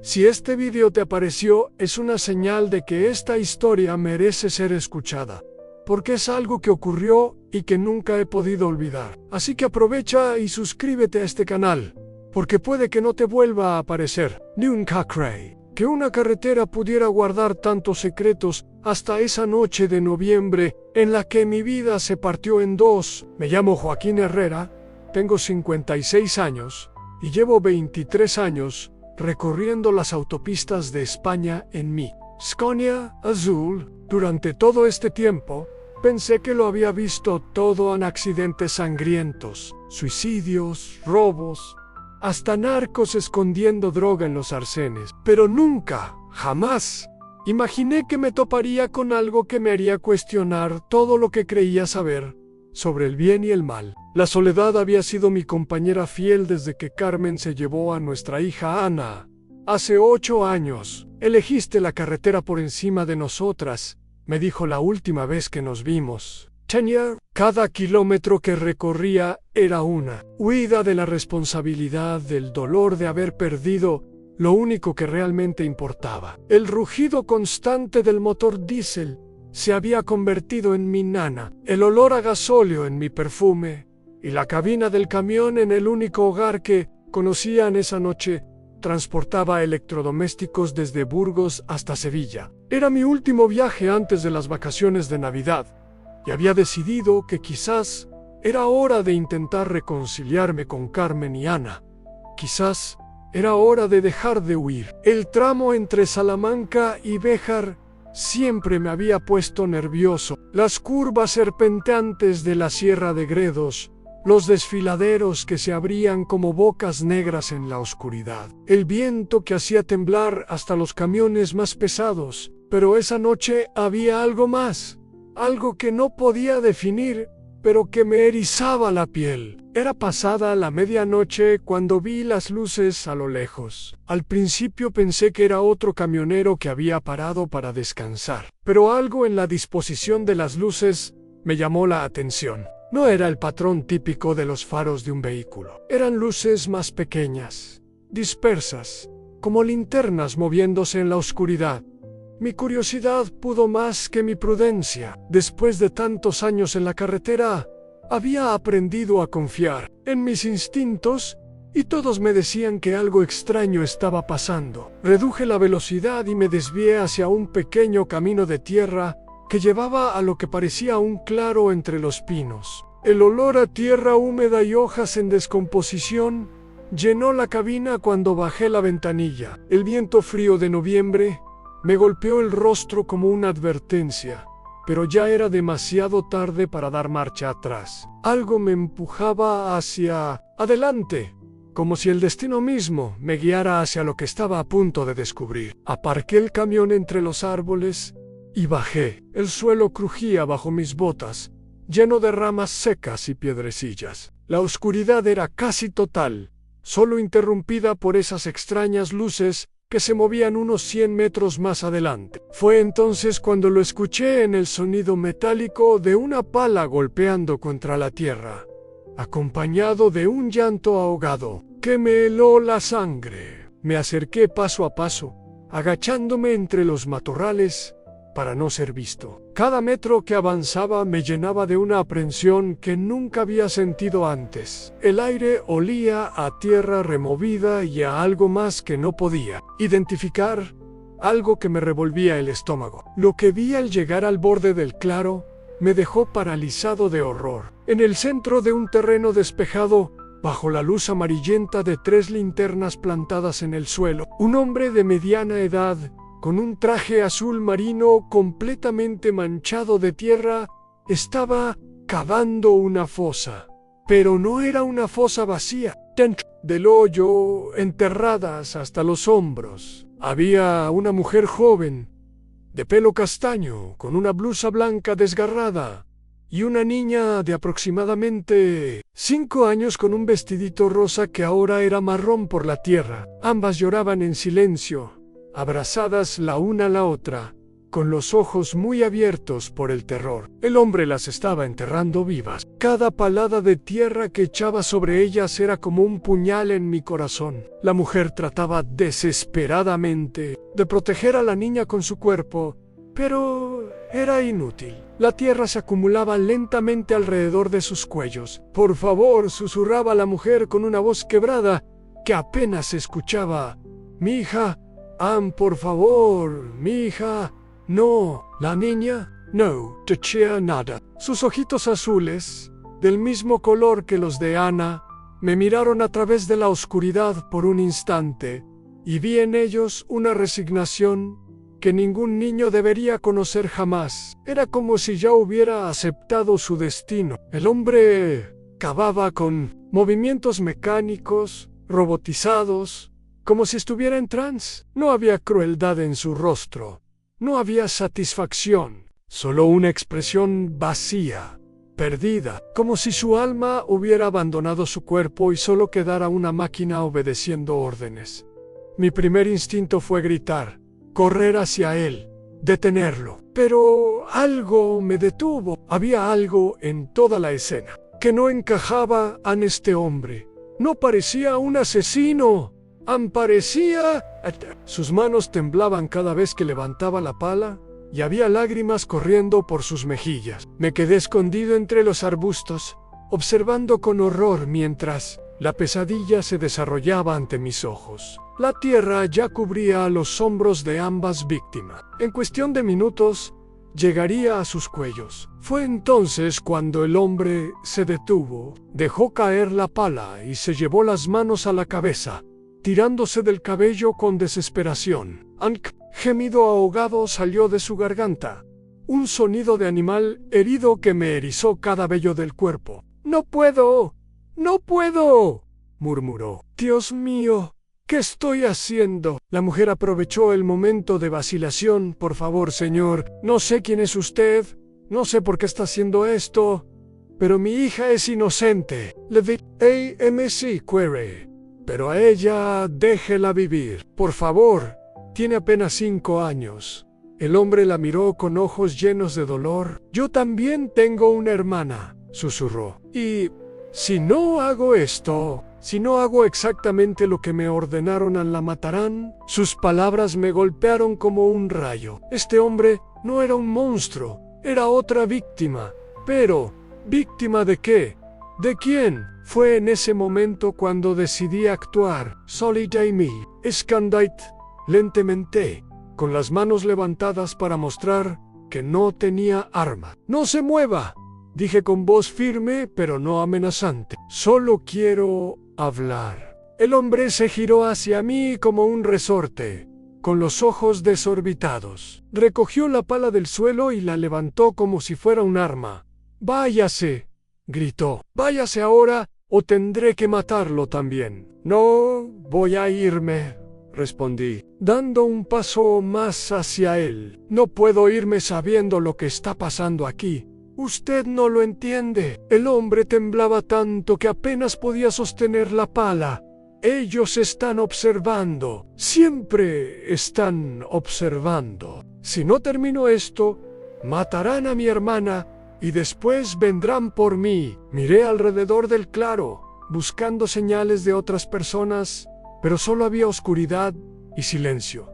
Si este vídeo te apareció, es una señal de que esta historia merece ser escuchada, porque es algo que ocurrió y que nunca he podido olvidar. Así que aprovecha y suscríbete a este canal, porque puede que no te vuelva a aparecer. Nunca creí que una carretera pudiera guardar tantos secretos hasta esa noche de noviembre en la que mi vida se partió en dos. Me llamo Joaquín Herrera, tengo 56 años y llevo 23 años recorriendo las autopistas de España en mi Scania azul. Durante todo este tiempo, pensé que lo había visto todo en accidentes sangrientos, suicidios, robos, hasta narcos escondiendo droga en los arcenes. Pero nunca, jamás, imaginé que me toparía con algo que me haría cuestionar todo lo que creía saber sobre el bien y el mal. La soledad había sido mi compañera fiel desde que Carmen se llevó a nuestra hija Ana. Hace 8 años, elegiste la carretera por encima de nosotras, me dijo la última vez que nos vimos. Cada kilómetro que recorría era una huida de la responsabilidad, del dolor de haber perdido lo único que realmente importaba. El rugido constante del motor diésel se había convertido en mi nana, el olor a gasóleo en mi perfume, y la cabina del camión en el único hogar que conocía en esa noche. Transportaba electrodomésticos desde Burgos hasta Sevilla. Era mi último viaje antes de las vacaciones de Navidad, y había decidido que quizás era hora de intentar reconciliarme con Carmen y Ana. Quizás era hora de dejar de huir. El tramo entre Salamanca y Béjar siempre me había puesto nervioso. Las curvas serpenteantes de la Sierra de Gredos, los desfiladeros que se abrían como bocas negras en la oscuridad, el viento que hacía temblar hasta los camiones más pesados. Pero esa noche había algo más, algo que no podía definir, pero que me erizaba la piel. Era pasada la medianoche cuando vi las luces a lo lejos. Al principio pensé que era otro camionero que había parado para descansar, pero algo en la disposición de las luces me llamó la atención. No era el patrón típico de los faros de un vehículo. Eran luces más pequeñas, dispersas, como linternas moviéndose en la oscuridad. Mi curiosidad pudo más que mi prudencia. Después de tantos años en la carretera, había aprendido a confiar en mis instintos y todos me decían que algo extraño estaba pasando. Reduje la velocidad y me desvié hacia un pequeño camino de tierra que llevaba a lo que parecía un claro entre los pinos. El olor a tierra húmeda y hojas en descomposición llenó la cabina cuando bajé la ventanilla. El viento frío de noviembre me golpeó el rostro como una advertencia, pero ya era demasiado tarde para dar marcha atrás. Algo me empujaba hacia adelante, como si el destino mismo me guiara hacia lo que estaba a punto de descubrir. Aparqué el camión entre los árboles y bajé. El suelo crujía bajo mis botas, lleno de ramas secas y piedrecillas. La oscuridad era casi total, solo interrumpida por esas extrañas luces que se movían unos 100 metros más adelante. Fue entonces cuando lo escuché en el sonido metálico de una pala golpeando contra la tierra, acompañado de un llanto ahogado que me heló la sangre. Me acerqué paso a paso, agachándome entre los matorrales para no ser visto. Cada metro que avanzaba me llenaba de una aprensión que nunca había sentido antes. El aire olía a tierra removida y a algo más que no podía identificar, algo que me revolvía el estómago. Lo que vi al llegar al borde del claro me dejó paralizado de horror. En el centro de un terreno despejado, bajo la luz amarillenta de 3 linternas plantadas en el suelo, un hombre de mediana edad, con un traje azul marino completamente manchado de tierra, estaba cavando una fosa. Pero no era una fosa vacía. Dentro del hoyo, enterradas hasta los hombros, había una mujer joven, de pelo castaño, con una blusa blanca desgarrada, y una niña de aproximadamente 5 años con un vestidito rosa que ahora era marrón por la tierra. Ambas lloraban en silencio, abrazadas la una a la otra, con los ojos muy abiertos por el terror. El hombre las estaba enterrando vivas. Cada palada de tierra que echaba sobre ellas era como un puñal en mi corazón. La mujer trataba desesperadamente de proteger a la niña con su cuerpo, pero era inútil. La tierra se acumulaba lentamente alrededor de sus cuellos. «Por favor», susurraba la mujer con una voz quebrada que apenas se escuchaba. «Mi hija, Ann, por favor, mi hija». «No». La niña no decía nada. Sus ojitos azules, del mismo color que los de Ana, me miraron a través de la oscuridad por un instante, y vi en ellos una resignación que ningún niño debería conocer jamás. Era como si ya hubiera aceptado su destino. El hombre cavaba con movimientos mecánicos, robotizados, como si estuviera en trance. No había crueldad en su rostro, no había satisfacción, solo una expresión vacía, perdida, como si su alma hubiera abandonado su cuerpo y solo quedara una máquina obedeciendo órdenes. Mi primer instinto fue gritar, correr hacia él, detenerlo. Pero algo me detuvo. Había algo en toda la escena que no encajaba en este hombre. No parecía un asesino. Parecía... Sus manos temblaban cada vez que levantaba la pala y había lágrimas corriendo por sus mejillas. Me quedé escondido entre los arbustos, observando con horror mientras la pesadilla se desarrollaba ante mis ojos. La tierra ya cubría los hombros de ambas víctimas. En cuestión de minutos, llegaría a sus cuellos. Fue entonces cuando el hombre se detuvo, dejó caer la pala y se llevó las manos a la cabeza, tirándose del cabello con desesperación. Un gemido ahogado salió de su garganta, un sonido de animal herido que me erizó cada vello del cuerpo. «No puedo, no puedo», murmuró. «Dios mío, ¿qué estoy haciendo?». La mujer aprovechó el momento de vacilación. «Por favor, señor, no sé quién es usted, no sé por qué está haciendo esto, pero mi hija es inocente». Le di AMC query. «Pero a ella déjela vivir, por favor, tiene apenas 5 años». El hombre la miró con ojos llenos de dolor. «Yo también tengo una hermana», susurró. «Y si no hago esto, si no hago exactamente lo que me ordenaron, la matarán». Sus palabras me golpearon como un rayo. Este hombre no era un monstruo, era otra víctima. Pero, ¿víctima de qué? ¿De quién? Fue en ese momento cuando decidí actuar. «Solid Amy», escandait lentamente, con las manos levantadas para mostrar que no tenía arma. «No se mueva», dije con voz firme pero no amenazante. «Solo quiero hablar». El hombre se giró hacia mí como un resorte, con los ojos desorbitados. Recogió la pala del suelo y la levantó como si fuera un arma. «Váyase», gritó. «Váyase ahora o tendré que matarlo también». «No voy a irme», respondí, dando un paso más hacia él. «No puedo irme sabiendo lo que está pasando aquí. Usted no lo entiende». El hombre temblaba tanto que apenas podía sostener la pala. «Ellos están observando. Siempre están observando. Si no termino esto, matarán a mi hermana y después vendrán por mí». Miré alrededor del claro, buscando señales de otras personas, pero solo había oscuridad y silencio.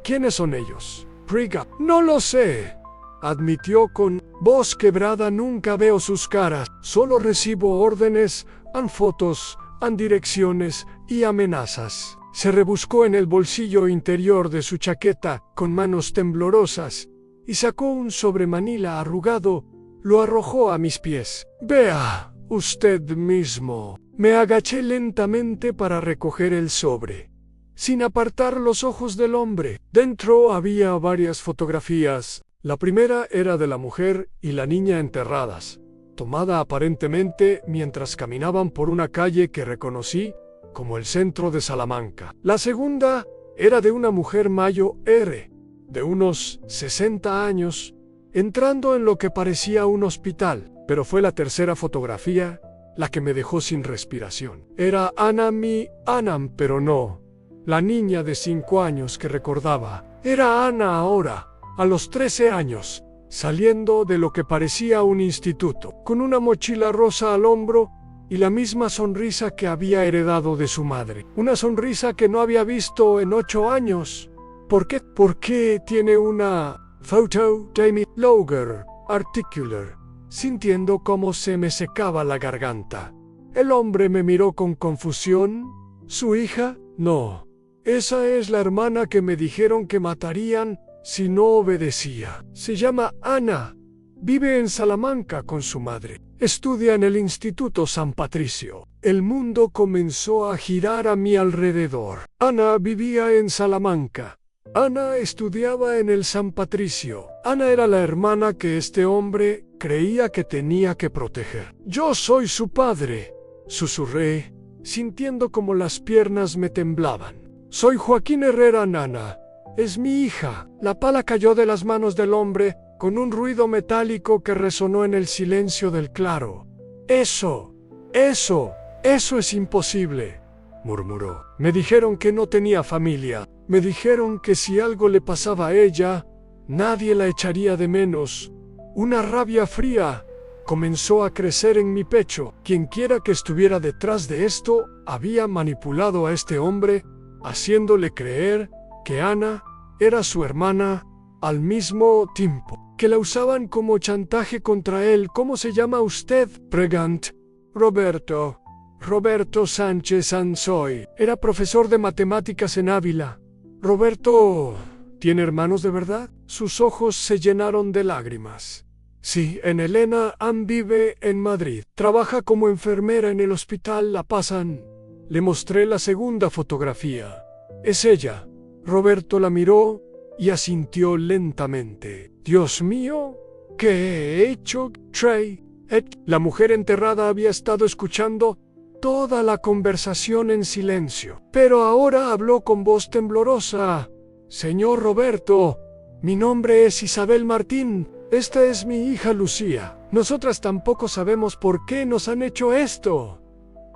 «¿Quiénes son ellos?». «Priga». «No lo sé», admitió con voz quebrada. «Nunca veo sus caras, solo recibo órdenes, fotos, direcciones y amenazas». Se rebuscó en el bolsillo interior de su chaqueta con manos temblorosas y sacó un sobremanila arrugado. Lo arrojó a mis pies. «Vea usted mismo». Me agaché lentamente para recoger el sobre, sin apartar los ojos del hombre. Dentro había varias fotografías. La primera era de la mujer y la niña enterradas, tomada aparentemente mientras caminaban por una calle que reconocí como el centro de Salamanca. La segunda era de una mujer mayo de unos 60 años, entrando en lo que parecía un hospital. Pero fue la tercera fotografía la que me dejó sin respiración. Era Anam, pero no la niña de 5 años que recordaba. Era Ana ahora, a los 13 años, saliendo de lo que parecía un instituto, con una mochila rosa al hombro y la misma sonrisa que había heredado de su madre. Una sonrisa que no había visto en 8 años. ¿Por qué? Porque tiene una foto de mi logger articular, sintiendo cómo se me secaba la garganta. El hombre me miró con confusión. ¿Su hija? No. Esa es la hermana que me dijeron que matarían si no obedecía. Se llama Ana. Vive en Salamanca con su madre. Estudia en el Instituto San Patricio. El mundo comenzó a girar a mi alrededor. Ana vivía en Salamanca. Ana estudiaba en el San Patricio. Ana era la hermana que este hombre creía que tenía que proteger. Yo soy su padre, susurré, sintiendo como las piernas me temblaban. Soy Joaquín Herrera Nana. Es mi hija. La pala cayó de las manos del hombre con un ruido metálico que resonó en el silencio del claro. Eso es imposible, murmuró. Me dijeron que no tenía familia. Me dijeron que si algo le pasaba a ella, nadie la echaría de menos. Una rabia fría comenzó a crecer en mi pecho. Quienquiera que estuviera detrás de esto había manipulado a este hombre, haciéndole creer que Ana era su hermana al mismo tiempo, que la usaban como chantaje contra él. ¿Cómo se llama usted? Pregant. Roberto Sánchez Sansoy. Era profesor de matemáticas en Ávila. Roberto, ¿tiene hermanos de verdad? Sus ojos se llenaron de lágrimas. Sí, en Elena Ann vive en Madrid. Trabaja como enfermera en el hospital La Pasan. Le mostré la segunda fotografía. Es ella. Roberto la miró y asintió lentamente. Dios mío, ¿qué he hecho, Trey? La mujer enterrada había estado escuchando toda la conversación en silencio, pero ahora habló con voz temblorosa. Señor Roberto, mi nombre es Isabel Martín. Esta es mi hija Lucía. Nosotras tampoco sabemos por qué nos han hecho esto.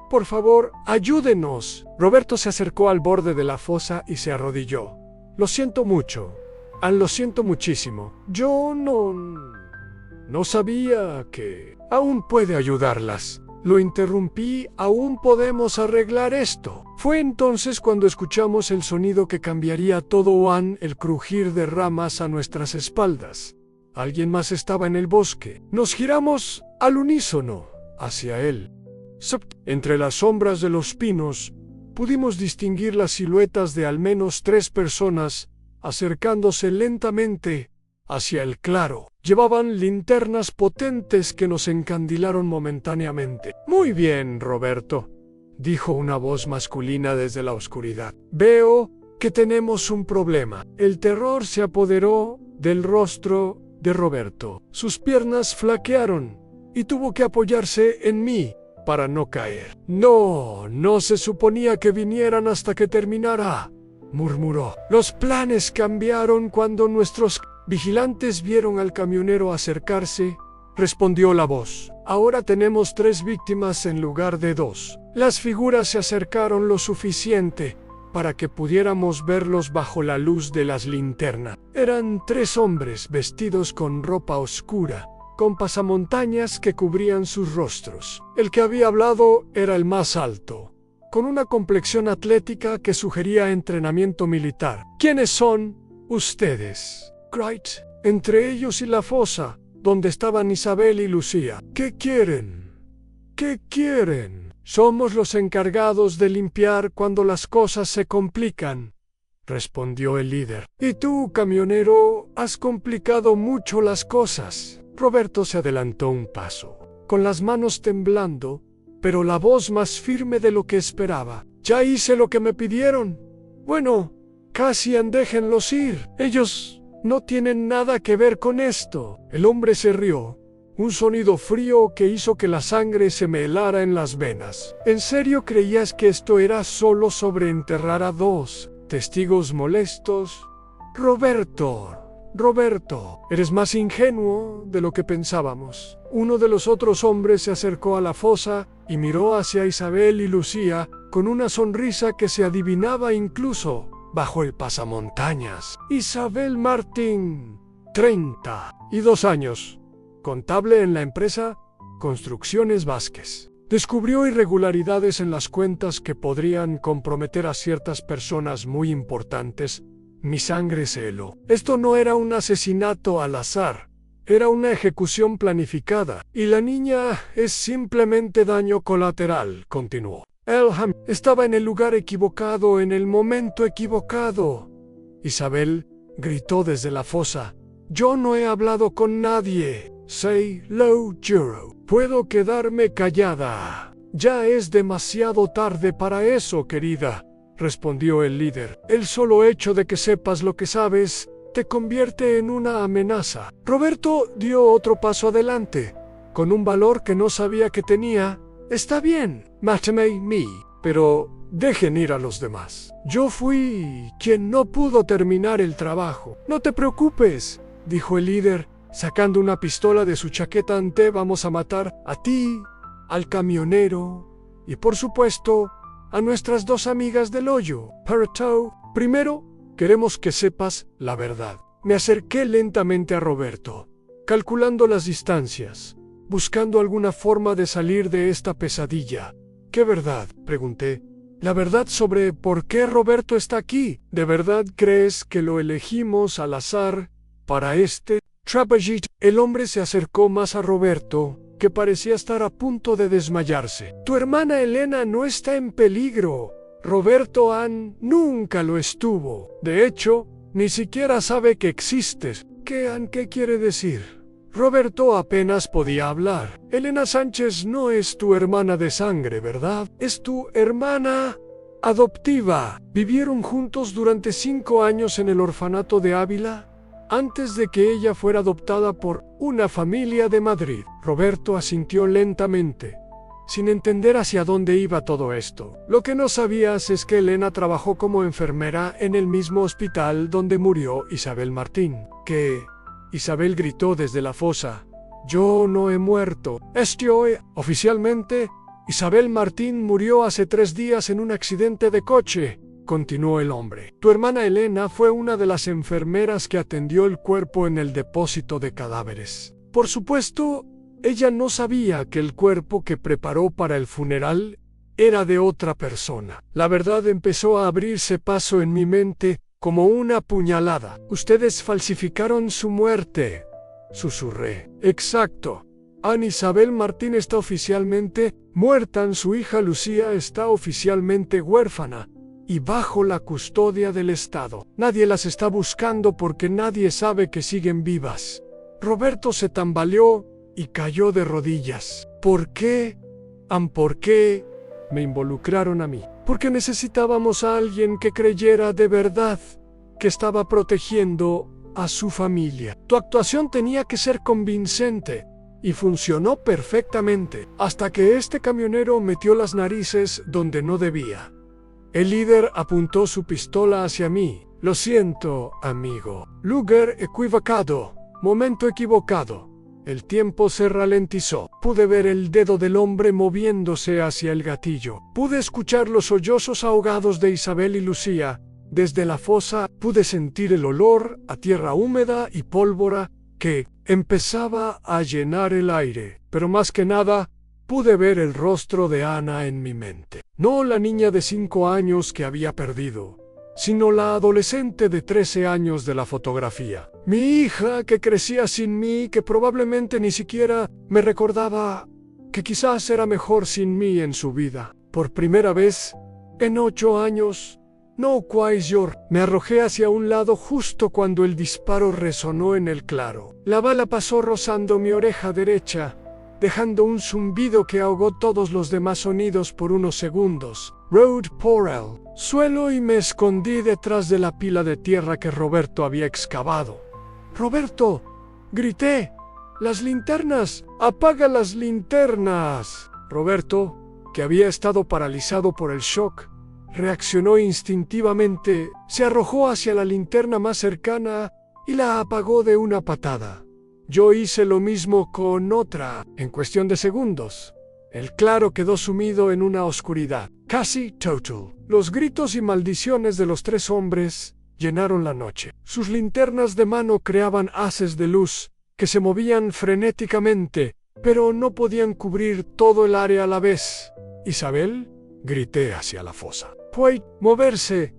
Por favor, ayúdenos. Roberto se acercó al borde de la fosa y se arrodilló. Lo siento mucho. Lo siento muchísimo. Yo no sabía que... Aún puede ayudarlas. Lo interrumpí. Aún podemos arreglar esto. Fue entonces cuando escuchamos el sonido que cambiaría todo el crujir de ramas a nuestras espaldas. Alguien más estaba en el bosque. Nos giramos al unísono hacia él. Entre las sombras de los pinos, pudimos distinguir las siluetas de al menos 3 personas acercándose lentamente hacia el claro. Llevaban linternas potentes que nos encandilaron momentáneamente. Muy bien, Roberto, dijo una voz masculina desde la oscuridad. Veo que tenemos un problema. El terror se apoderó del rostro de Roberto. Sus piernas flaquearon y tuvo que apoyarse en mí para no caer. No se suponía que vinieran hasta que terminara, murmuró. Los planes cambiaron cuando nuestros vigilantes vieron al camionero acercarse, respondió la voz. Ahora tenemos 3 víctimas en lugar de 2. Las figuras se acercaron lo suficiente para que pudiéramos verlos bajo la luz de las linternas. Eran 3 hombres vestidos con ropa oscura, con pasamontañas que cubrían sus rostros. El que había hablado era el más alto, con una complexión atlética que sugería entrenamiento militar. ¿Quiénes son ustedes? Great. Entre ellos y la fosa, donde estaban Isabel y Lucía. ¿Qué quieren? ¿Qué quieren? Somos los encargados de limpiar cuando las cosas se complican, respondió el líder. Y tú, camionero, has complicado mucho las cosas. Roberto se adelantó un paso, con las manos temblando, pero la voz más firme de lo que esperaba. Ya hice lo que me pidieron. Bueno, Cassian, déjenlos ir. Ellos no tienen nada que ver con esto. El hombre se rió, un sonido frío que hizo que la sangre se me helara en las venas. ¿En serio creías que esto era solo sobre enterrar a 2 testigos molestos? Roberto, eres más ingenuo de lo que pensábamos. Uno de los otros hombres se acercó a la fosa y miró hacia Isabel y Lucía con una sonrisa que se adivinaba incluso bajo el pasamontañas. Isabel Martín, 32 años, contable en la empresa Construcciones Vázquez. Descubrió irregularidades en las cuentas que podrían comprometer a ciertas personas muy importantes. Mi sangre se heló. Esto no era un asesinato al azar. Era una ejecución planificada. Y la niña es simplemente daño colateral, continuó. Elham estaba en el lugar equivocado, en el momento equivocado. Isabel gritó desde la fosa. Yo no he hablado con nadie. Say lo juro. Puedo quedarme callada. Ya es demasiado tarde para eso, querida, respondió el líder. El solo hecho de que sepas lo que sabes te convierte en una amenaza. Roberto dio otro paso adelante, con un valor que no sabía que tenía. Está bien, mátame me, pero dejen ir a los demás. Yo fui quien no pudo terminar el trabajo. No te preocupes, dijo el líder, sacando una pistola de su chaqueta. Vamos a matar a ti, al camionero y, por supuesto, a nuestras dos amigas del hoyo. Pero primero, queremos que sepas la verdad. Me acerqué lentamente a Roberto, calculando las distancias, buscando alguna forma de salir de esta pesadilla. ¿Qué verdad?, pregunté. La verdad sobre por qué Roberto está aquí. ¿De verdad crees que lo elegimos al azar para este trapagit? El hombre se acercó más a Roberto, que parecía estar a punto de desmayarse. Tu hermana Elena no está en peligro. Roberto Ann nunca lo estuvo. De hecho, ni siquiera sabe que existes. ¿Qué quiere decir? Roberto apenas podía hablar. Elena Sánchez no es tu hermana de sangre, ¿verdad? Es tu hermana adoptiva. ¿Vivieron juntos durante 5 años en el orfanato de Ávila antes de que ella fuera adoptada por una familia de Madrid? Roberto asintió lentamente, sin entender hacia dónde iba todo esto. Lo que no sabías es que Elena trabajó como enfermera en el mismo hospital donde murió Isabel Martín. ¿Qué? Isabel gritó desde la fosa. Yo no he muerto. Oficialmente, Isabel Martín murió hace 3 días en un accidente de coche, continuó el hombre. Tu hermana Elena fue una de las enfermeras que atendió el cuerpo en el depósito de cadáveres. Por supuesto, ella no sabía que el cuerpo que preparó para el funeral era de otra persona. La verdad empezó a abrirse paso en mi mente como una puñalada. Ustedes falsificaron su muerte, susurré. Exacto. Ana Isabel Martín está oficialmente muerta, su hija Lucía está oficialmente huérfana y bajo la custodia del Estado. Nadie las está buscando porque nadie sabe que siguen vivas. Roberto se tambaleó y cayó de rodillas. ¿Por qué? ¿Por qué me involucraron a mí? Porque necesitábamos a alguien que creyera de verdad que estaba protegiendo a su familia. Tu actuación tenía que ser convincente y funcionó perfectamente, hasta que este camionero metió las narices donde no debía. El líder apuntó su pistola hacia mí. Lo siento, amigo. Lugar equivocado. Momento equivocado. El tiempo se ralentizó. Pude ver el dedo del hombre moviéndose hacia el gatillo. Pude escuchar los sollozos ahogados de Isabel y Lucía. Desde la fosa pude sentir el olor a tierra húmeda y pólvora que empezaba a llenar el aire. Pero más que nada, pude ver el rostro de Ana en mi mente. No la niña de 5 años que había perdido, sino la adolescente de 13 años de la fotografía. Mi hija que crecía sin mí, que probablemente ni siquiera me recordaba, que quizás era mejor sin mí en su vida. Por primera vez, en 8 años, no quite your. Me arrojé hacia un lado justo cuando el disparo resonó en el claro. La bala pasó rozando mi oreja derecha, dejando un zumbido que ahogó todos los demás sonidos por unos segundos. Road por el suelo y me escondí detrás de la pila de tierra que Roberto había excavado. ¡Roberto!, grité. ¡Las linternas! ¡Apaga las linternas! Roberto, que había estado paralizado por el shock, reaccionó instintivamente, se arrojó hacia la linterna más cercana y la apagó de una patada. Yo hice lo mismo con otra. En cuestión de segundos, el claro quedó sumido en una oscuridad casi total. Los gritos y maldiciones de los 3 hombres llenaron la noche. Sus linternas de mano creaban haces de luz que se movían frenéticamente, pero no podían cubrir todo el área a la vez. «Isabel», grité hacia la fosa. «Puede moverse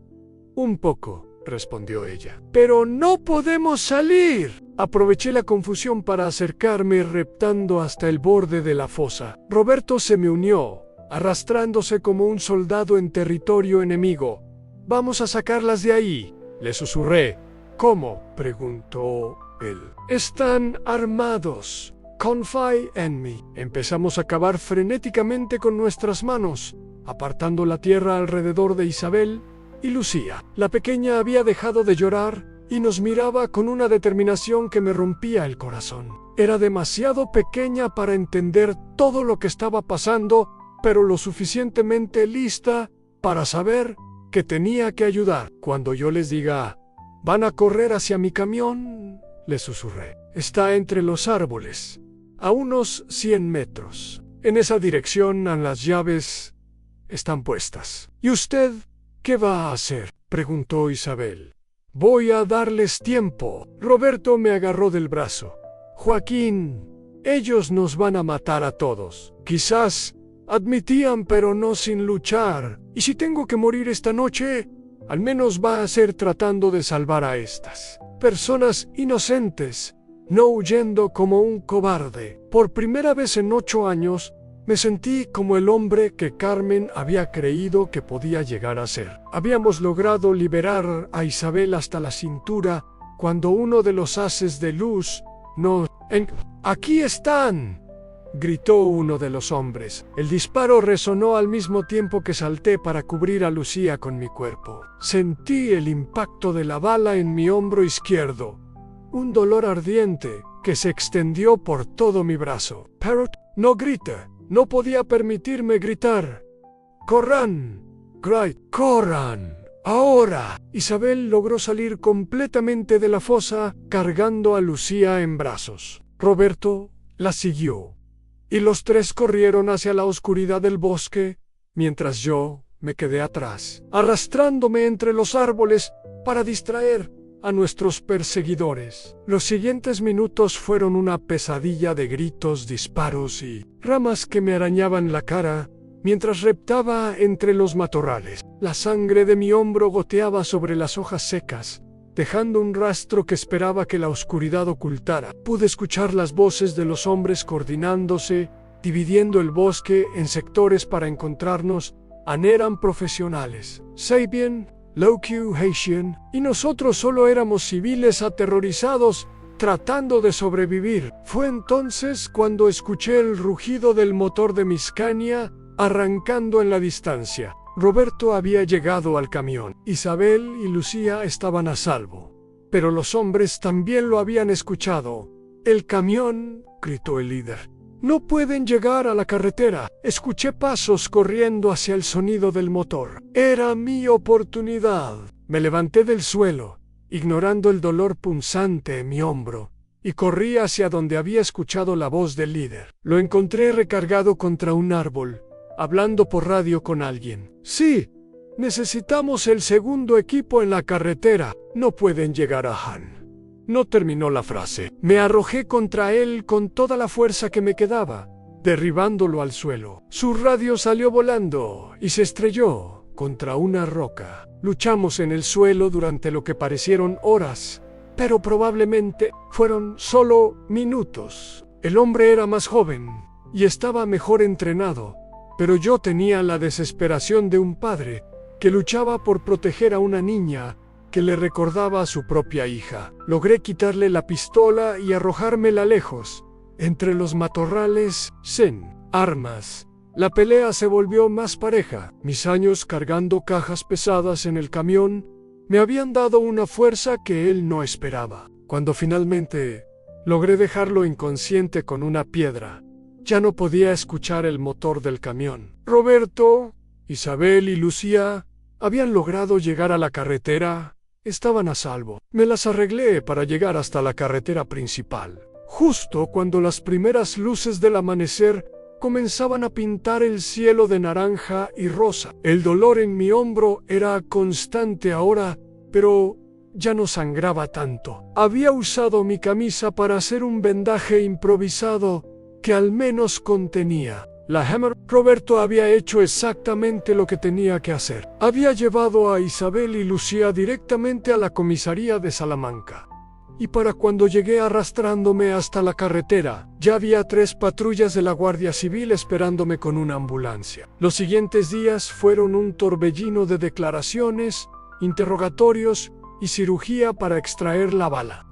un poco», respondió ella. «Pero no podemos salir». Aproveché la confusión para acercarme reptando hasta el borde de la fosa. Roberto se me unió, arrastrándose como un soldado en territorio enemigo. «Vamos a sacarlas de ahí», le susurré. «¿Cómo?», preguntó él. «Están armados. Confía en mí». Empezamos a cavar frenéticamente con nuestras manos, apartando la tierra alrededor de Isabel y Lucía. La pequeña había dejado de llorar y nos miraba con una determinación que me rompía el corazón. Era demasiado pequeña para entender todo lo que estaba pasando, pero lo suficientemente lista para saber que tenía que ayudar. «Cuando yo les diga, van a correr hacia mi camión», le susurré. «Está entre los árboles, a unos 100 metros. En esa dirección las llaves están puestas». «¿Y usted qué va a hacer?», preguntó Isabel. «Voy a darles tiempo». Roberto me agarró del brazo. «Joaquín, ellos nos van a matar a todos». Quizás admitían, pero no sin luchar. «Y si tengo que morir esta noche, al menos va a ser tratando de salvar a estas personas inocentes, no huyendo como un cobarde». Por primera vez en 8 años, me sentí como el hombre que Carmen había creído que podía llegar a ser. Habíamos logrado liberar a Isabel hasta la cintura cuando uno de los haces de luz nos... «¡Aquí están!», gritó uno de los hombres. El disparo resonó al mismo tiempo que salté para cubrir a Lucía con mi cuerpo. Sentí el impacto de la bala en mi hombro izquierdo, un dolor ardiente que se extendió por todo mi brazo. «Parrot, no grita». No podía permitirme gritar. «¡Corran! ¡Corran! ¡Ahora!». Isabel logró salir completamente de la fosa, cargando a Lucía en brazos. Roberto la siguió, y los tres corrieron hacia la oscuridad del bosque, mientras yo me quedé atrás, arrastrándome entre los árboles para distraer a nuestros perseguidores. Los siguientes minutos fueron una pesadilla de gritos, disparos y ramas que me arañaban la cara mientras reptaba entre los matorrales. La sangre de mi hombro goteaba sobre las hojas secas, dejando un rastro que esperaba que la oscuridad ocultara. Pude escuchar las voces de los hombres coordinándose, dividiendo el bosque en sectores para encontrarnos. Eran profesionales. Sabien, Lokiu, Haitian, y nosotros solo éramos civiles aterrorizados, tratando de sobrevivir. Fue entonces cuando escuché el rugido del motor de mi Scania arrancando en la distancia. Roberto había llegado al camión. Isabel y Lucía estaban a salvo, pero los hombres también lo habían escuchado. «¡El camión!», gritó el líder. «No pueden llegar a la carretera». Escuché pasos corriendo hacia el sonido del motor. Era mi oportunidad. Me levanté del suelo, ignorando el dolor punzante en mi hombro, y corrí hacia donde había escuchado la voz del líder. Lo encontré recargado contra un árbol, hablando por radio con alguien. «Sí, necesitamos el segundo equipo en la carretera. No pueden llegar a Han». No terminó la frase. Me arrojé contra él con toda la fuerza que me quedaba, derribándolo al suelo. Su radio salió volando y se estrelló contra una roca. Luchamos en el suelo durante lo que parecieron horas, pero probablemente fueron solo minutos. El hombre era más joven y estaba mejor entrenado, pero yo tenía la desesperación de un padre que luchaba por proteger a una niña que le recordaba a su propia hija. Logré quitarle la pistola y arrojármela lejos, entre los matorrales, sin armas. La pelea se volvió más pareja. Mis años cargando cajas pesadas en el camión me habían dado una fuerza que él no esperaba. Cuando finalmente logré dejarlo inconsciente con una piedra, ya no podía escuchar el motor del camión. Roberto, Isabel y Lucía habían logrado llegar a la carretera. Estaban a salvo. Me las arreglé para llegar hasta la carretera principal, justo cuando las primeras luces del amanecer comenzaban a pintar el cielo de naranja y rosa. El dolor en mi hombro era constante ahora, pero ya no sangraba tanto. Había usado mi camisa para hacer un vendaje improvisado que al menos contenía la Hammer. Roberto había hecho exactamente lo que tenía que hacer. Había llevado a Isabel y Lucía directamente a la comisaría de Salamanca. Y para cuando llegué arrastrándome hasta la carretera, ya había 3 patrullas de la Guardia Civil esperándome con una ambulancia. Los siguientes días fueron un torbellino de declaraciones, interrogatorios y cirugía para extraer la bala.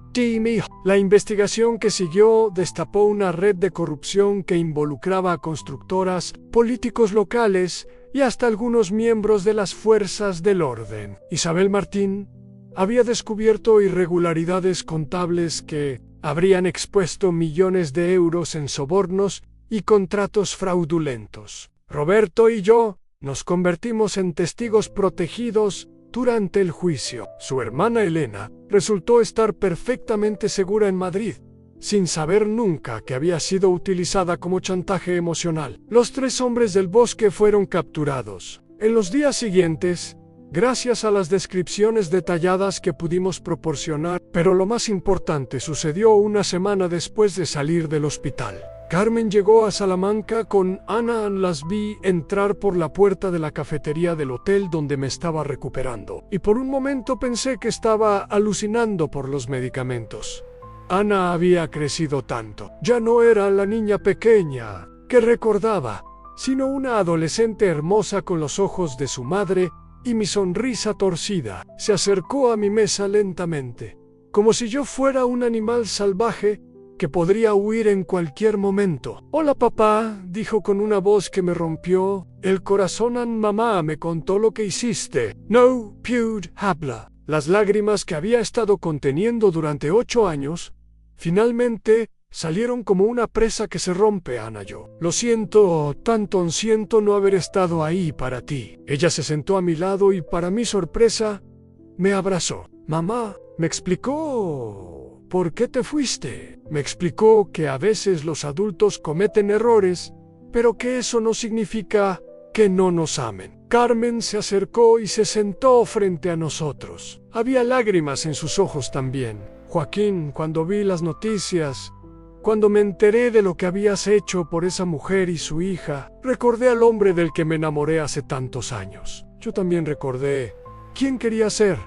La investigación que siguió destapó una red de corrupción que involucraba a constructoras, políticos locales y hasta algunos miembros de las fuerzas del orden. Isabel Martín había descubierto irregularidades contables que habrían expuesto millones de euros en sobornos y contratos fraudulentos. Roberto y yo nos convertimos en testigos protegidos durante el juicio. Su hermana Elena resultó estar perfectamente segura en Madrid, sin saber nunca que había sido utilizada como chantaje emocional. Los 3 hombres del bosque fueron capturados. En los días siguientes, gracias a las descripciones detalladas que pudimos proporcionar, pero lo más importante sucedió una semana después de salir del hospital. Carmen llegó a Salamanca con Ana. Las vi entrar por la puerta de la cafetería del hotel donde me estaba recuperando, y por un momento pensé que estaba alucinando por los medicamentos. Ana había crecido tanto. Ya no era la niña pequeña que recordaba, sino una adolescente hermosa con los ojos de su madre y mi sonrisa torcida. Se acercó a mi mesa lentamente, como si yo fuera un animal salvaje que podría huir en cualquier momento. «Hola, papá», dijo con una voz que me rompió el corazón. «Mamá me contó lo que hiciste». «No pude hablar». Las lágrimas que había estado conteniendo durante 8 años, finalmente salieron como una presa que se rompe. «Ana, yo lo siento tanto, siento no haber estado ahí para ti». Ella se sentó a mi lado y, para mi sorpresa, me abrazó. «Mamá», me explicó, «¿por qué te fuiste?». Me explicó que a veces los adultos cometen errores, pero que eso no significa que no nos amen. Carmen se acercó y se sentó frente a nosotros. Había lágrimas en sus ojos también. «Joaquín, cuando vi las noticias, cuando me enteré de lo que habías hecho por esa mujer y su hija, recordé al hombre del que me enamoré hace tantos años. Yo también recordé quién quería ser.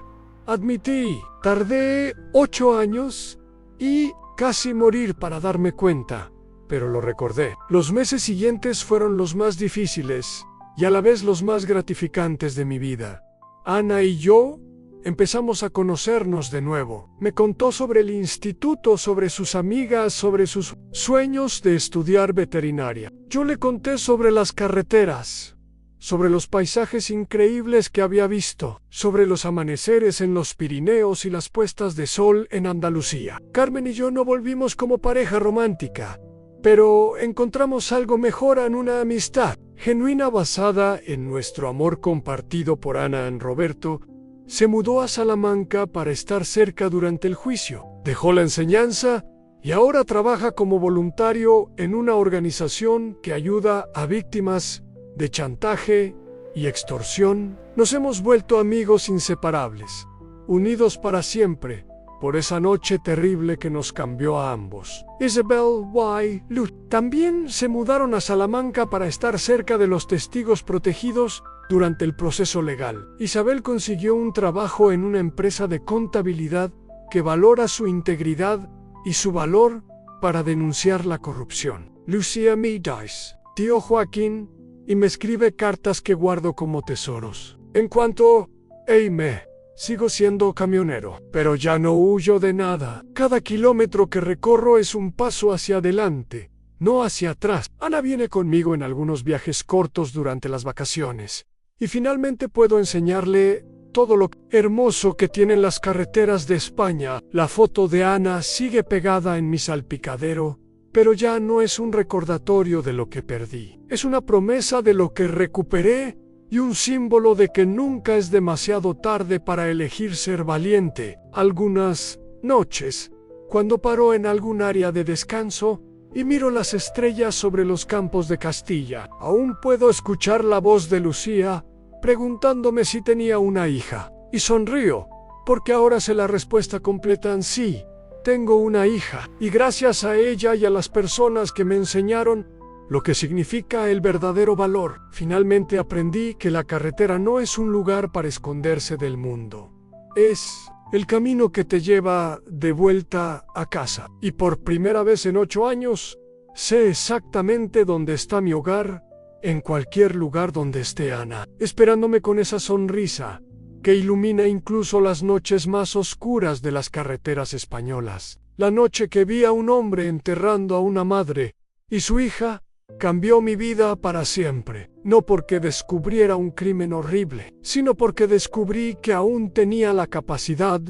Admití, tardé 8 años y casi morir para darme cuenta, pero lo recordé». Los meses siguientes fueron los más difíciles y a la vez los más gratificantes de mi vida. Ana y yo empezamos a conocernos de nuevo. Me contó sobre el instituto, sobre sus amigas, sobre sus sueños de estudiar veterinaria. Yo le conté sobre las carreteras, sobre los paisajes increíbles que había visto, sobre los amaneceres en los Pirineos y las puestas de sol en Andalucía. Carmen y yo no volvimos como pareja romántica, pero encontramos algo mejor en una amistad genuina basada en nuestro amor compartido por Ana. En Roberto se mudó a Salamanca para estar cerca durante el juicio. Dejó la enseñanza y ahora trabaja como voluntario en una organización que ayuda a víctimas de chantaje y extorsión. Nos hemos vuelto amigos inseparables, unidos para siempre por esa noche terrible que nos cambió a ambos. Isabel y Luz también se mudaron a Salamanca para estar cerca de los testigos protegidos durante el proceso legal. Isabel consiguió un trabajo en una empresa de contabilidad que valora su integridad y su valor para denunciar la corrupción. Lucía me dice, «Tío Joaquín», y me escribe cartas que guardo como tesoros. En cuanto a Aime, sigo siendo camionero, pero ya no huyo de nada. Cada kilómetro que recorro es un paso hacia adelante, no hacia atrás. Ana viene conmigo en algunos viajes cortos durante las vacaciones, y finalmente puedo enseñarle todo lo hermoso que tienen las carreteras de España. La foto de Ana sigue pegada en mi salpicadero, pero ya no es un recordatorio de lo que perdí. Es una promesa de lo que recuperé y un símbolo de que nunca es demasiado tarde para elegir ser valiente. Algunas noches, cuando paro en algún área de descanso y miro las estrellas sobre los campos de Castilla, aún puedo escuchar la voz de Lucía preguntándome si tenía una hija. Y sonrío, porque ahora sé la respuesta completa en sí. Tengo una hija, y gracias a ella y a las personas que me enseñaron lo que significa el verdadero valor, finalmente aprendí que la carretera no es un lugar para esconderse del mundo. Es el camino que te lleva de vuelta a casa. Y por primera vez en 8 años, sé exactamente dónde está mi hogar, en cualquier lugar donde esté Ana, esperándome con esa sonrisa que ilumina incluso las noches más oscuras de las carreteras españolas. La noche que vi a un hombre enterrando a una madre y su hija cambió mi vida para siempre, no porque descubriera un crimen horrible, sino porque descubrí que aún tenía la capacidad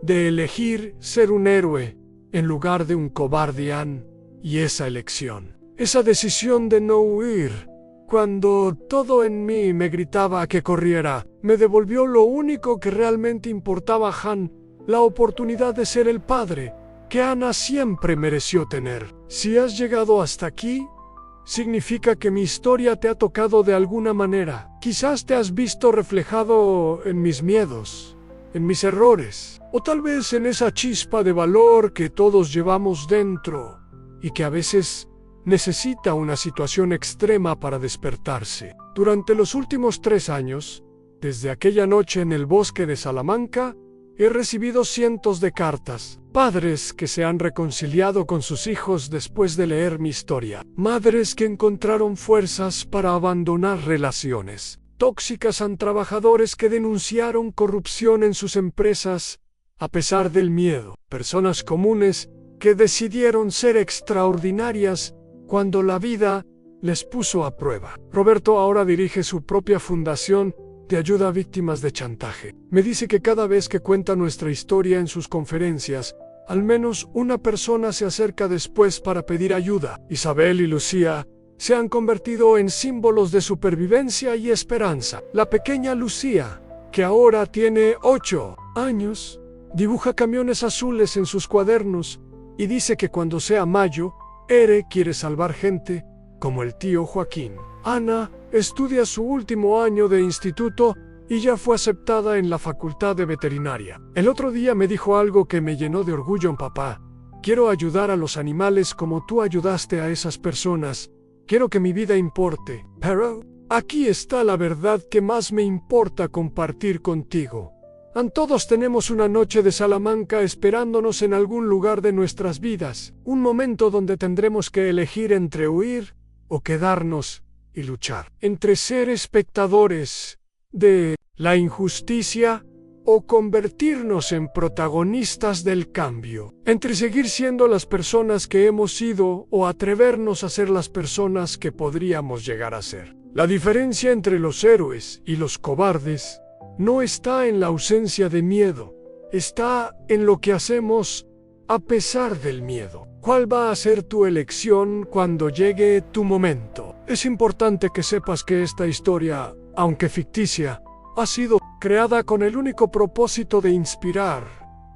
de elegir ser un héroe en lugar de un cobarde, y esa elección, esa decisión de no huir, cuando todo en mí me gritaba que corriera, me devolvió lo único que realmente importaba a Han, la oportunidad de ser el padre que Ana siempre mereció tener. Si has llegado hasta aquí, significa que mi historia te ha tocado de alguna manera. Quizás te has visto reflejado en mis miedos, en mis errores, o tal vez en esa chispa de valor que todos llevamos dentro y que a veces necesita una situación extrema para despertarse. Durante los últimos 3 años, desde aquella noche en el bosque de Salamanca, he recibido cientos de cartas, padres que se han reconciliado con sus hijos después de leer mi historia, madres que encontraron fuerzas para abandonar relaciones tóxicas a trabajadores que denunciaron corrupción en sus empresas a pesar del miedo, personas comunes que decidieron ser extraordinarias cuando la vida les puso a prueba. Roberto ahora dirige su propia fundación de ayuda a víctimas de chantaje. Me dice que cada vez que cuenta nuestra historia en sus conferencias, al menos una persona se acerca después para pedir ayuda. Isabel y Lucía se han convertido en símbolos de supervivencia y esperanza. La pequeña Lucía, que ahora tiene 8 años, dibuja camiones azules en sus cuadernos y dice que cuando sea mayo, quiere salvar gente como el tío Joaquín. Ana estudia su último año de instituto y ya fue aceptada en la facultad de veterinaria. El otro día me dijo algo que me llenó de orgullo, papá. Quiero ayudar a los animales como tú ayudaste a esas personas. Quiero que mi vida importe. Pero aquí está la verdad que más me importa compartir contigo. Todos tenemos una noche de Salamanca esperándonos en algún lugar de nuestras vidas, un momento donde tendremos que elegir entre huir o quedarnos y luchar, entre ser espectadores de la injusticia o convertirnos en protagonistas del cambio, entre seguir siendo las personas que hemos sido o atrevernos a ser las personas que podríamos llegar a ser. La diferencia entre los héroes y los cobardes no está en la ausencia de miedo, está en lo que hacemos a pesar del miedo. ¿Cuál va a ser tu elección cuando llegue tu momento? Es importante que sepas que esta historia, aunque ficticia, ha sido creada con el único propósito de inspirar,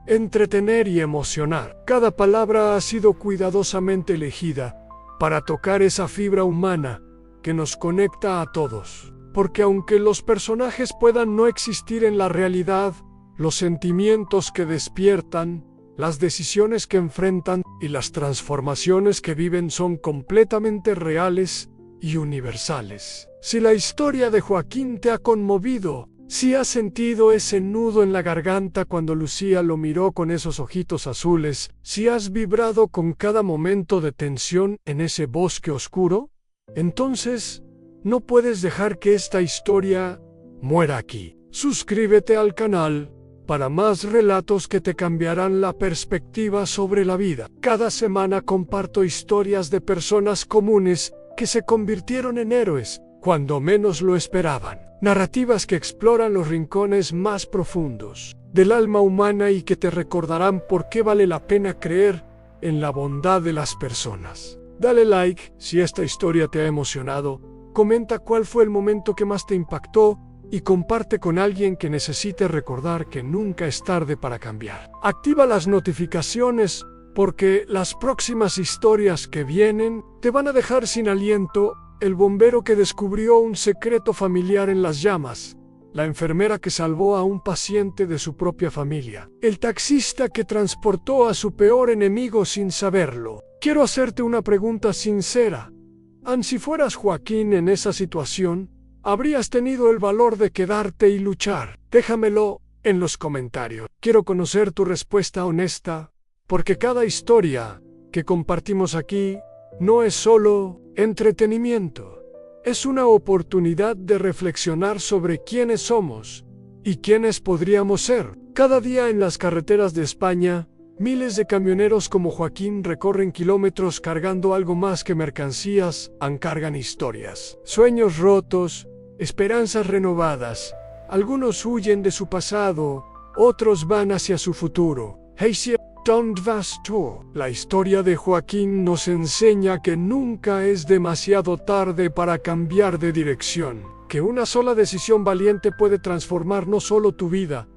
entretener y emocionar. Cada palabra ha sido cuidadosamente elegida para tocar esa fibra humana que nos conecta a todos. Porque aunque los personajes puedan no existir en la realidad, los sentimientos que despiertan, las decisiones que enfrentan y las transformaciones que viven son completamente reales y universales. Si la historia de Joaquín te ha conmovido, si has sentido ese nudo en la garganta cuando Lucía lo miró con esos ojitos azules, si has vibrado con cada momento de tensión en ese bosque oscuro, entonces no puedes dejar que esta historia muera aquí. Suscríbete al canal para más relatos que te cambiarán la perspectiva sobre la vida. Cada semana comparto historias de personas comunes que se convirtieron en héroes cuando menos lo esperaban. Narrativas que exploran los rincones más profundos del alma humana y que te recordarán por qué vale la pena creer en la bondad de las personas. Dale like si esta historia te ha emocionado. Comenta cuál fue el momento que más te impactó y comparte con alguien que necesite recordar que nunca es tarde para cambiar. Activa las notificaciones porque las próximas historias que vienen te van a dejar sin aliento. El bombero que descubrió un secreto familiar en las llamas, la enfermera que salvó a un paciente de su propia familia, el taxista que transportó a su peor enemigo sin saberlo. Quiero hacerte una pregunta sincera. Si fueras Joaquín en esa situación, ¿habrías tenido el valor de quedarte y luchar? Déjamelo en los comentarios. Quiero conocer tu respuesta honesta, porque cada historia que compartimos aquí no es solo entretenimiento. Es una oportunidad de reflexionar sobre quiénes somos y quiénes podríamos ser. Cada día en las carreteras de España, miles de camioneros como Joaquín recorren kilómetros cargando algo más que mercancías, cargan historias, sueños rotos, esperanzas renovadas. Algunos huyen de su pasado, otros van hacia su futuro. ¿Dónde vas tú? La historia de Joaquín nos enseña que nunca es demasiado tarde para cambiar de dirección, que una sola decisión valiente puede transformar no solo tu vida,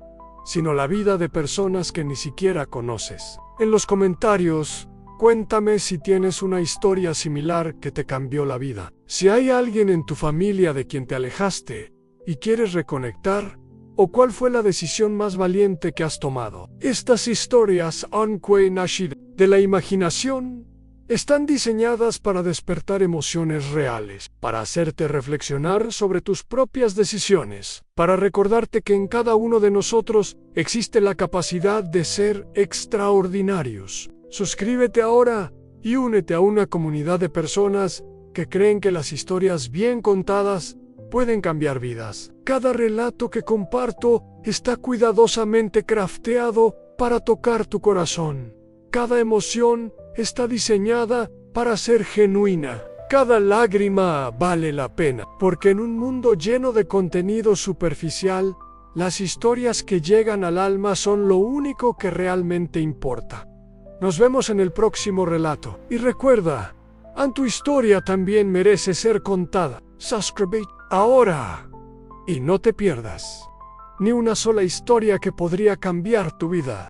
sino la vida de personas que ni siquiera conoces. En los comentarios, cuéntame si tienes una historia similar que te cambió la vida. Si hay alguien en tu familia de quien te alejaste y quieres reconectar, ¿o cuál fue la decisión más valiente que has tomado? Estas historias, aunque nacidas de la imaginación, están diseñadas para despertar emociones reales, para hacerte reflexionar sobre tus propias decisiones, para recordarte que en cada uno de nosotros existe la capacidad de ser extraordinarios. Suscríbete ahora y únete a una comunidad de personas que creen que las historias bien contadas pueden cambiar vidas. Cada relato que comparto está cuidadosamente crafteado para tocar tu corazón. Cada emoción está diseñada para ser genuina. Cada lágrima vale la pena, porque en un mundo lleno de contenido superficial, las historias que llegan al alma son lo único que realmente importa. Nos vemos en el próximo relato. Y recuerda, tu historia también merece ser contada. Suscríbete ahora y no te pierdas ni una sola historia que podría cambiar tu vida.